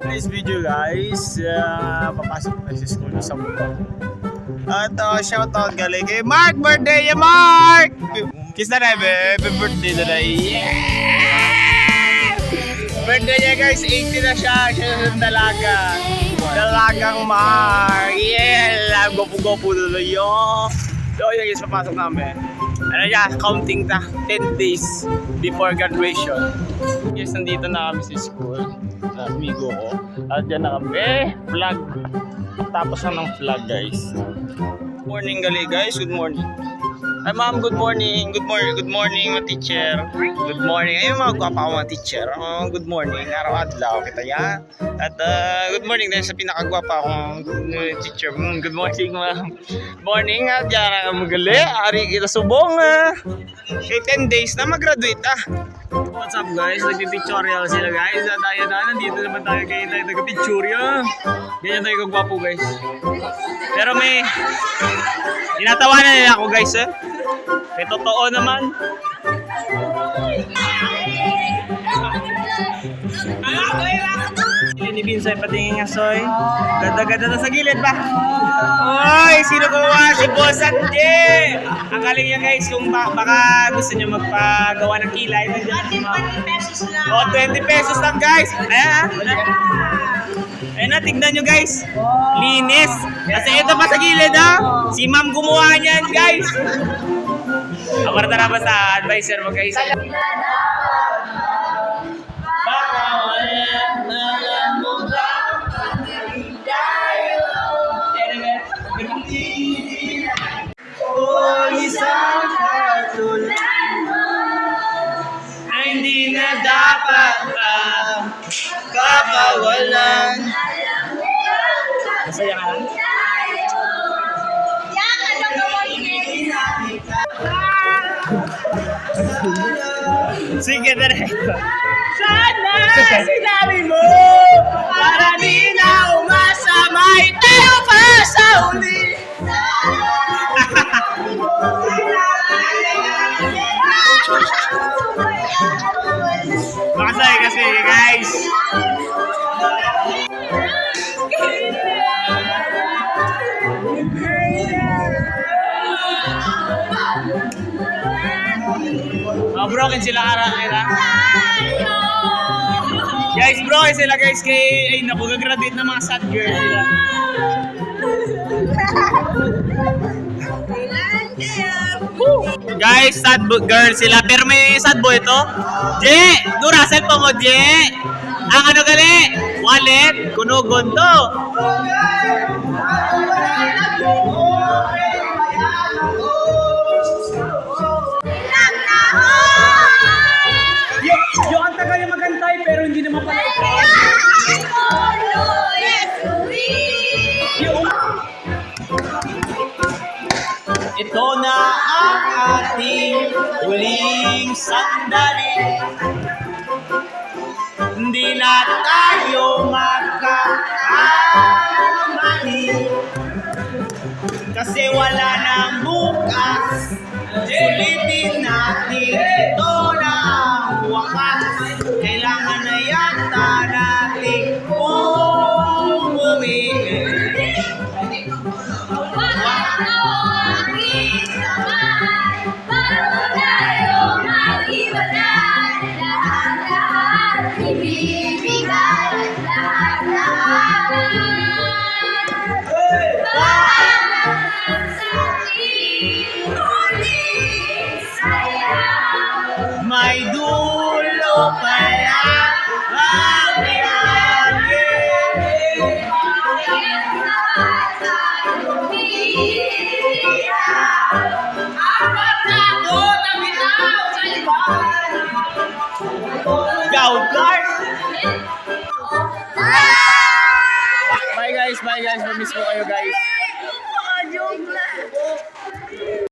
Today's video guys, papasok na sa school sa buka. At shoutout galing kay Mark! Birthday ya Mark! Kiss na babe! Happy birthday na Yeah! Birthday niya guys, 80 na siya. Siya yung dalaga. Dalagang Mark! Yeah! Gopo-gopo na yun. So yun guys, papasok namin. Ano yan, counting na 10 days before graduation. Guys, nandito na kami sa school. Amigo ko. At dyan na kami. Vlog. Tapos na ng vlog guys. Good morning gali guys. Good morning. Ay ma'am, good morning. Good morning. Good morning mga teacher. Good morning. Ayun mga guwapa ko mga teacher. Good morning. Araw-adlaw kita ya. At good morning din sa pinakagwapa akong teacher. Good morning ma'am. Morning at dyan na gali. Ari kita subong. Kay 10 days na mag-graduate What's up guys? Nagpipictorial sila guys. At tayo na. Nandito naman tayo kayo tayo nagpipictorial. Ganyan tayo kagwapo guys. Pero may tinatawanan nila ako guys May totoo naman. Ni Binsay patingin nga soy. Ganda-ganda na sa gilid ba? Oy, sino kuha? Si Boss Anje! Ang galing niya guys kung baka gusto niyo magpagawa ng kilay. 20 pesos lang. 20 pesos lang guys. Ayan na, tignan nyo guys. Linis. Kasi ito pa sa gilid si ma'am gumawa niyan guys. Ako na ba sa advisor mo guys? Isang katulad mo ay hindi na dapat kapawalan. Masaya ka lang? Sige na rin. Sana sinabi mo para di na umasamay tayo pa sa uli. Makasay kasi guys. Broken sila kaya. Guys, broken sila guys kay ay naku graduate na mga sad girl sila. Guys, sad girl sila pero may sad boy ito. Je, durasan pa mo Je. Ang ano gali? Wallet, kunugon to. Yung ang tagal yung magantay pero hindi naman pala ito. Ito na ang ating huling sandali. Hindi na tayo magkakamali. Kasi wala nang bukas. Sulitin natin ito na ang wakas. Kailangan na yata nating umuwi. May dulo kaya ang biyahe. Bye guys, bye guys. Mamiss ko kayo guys.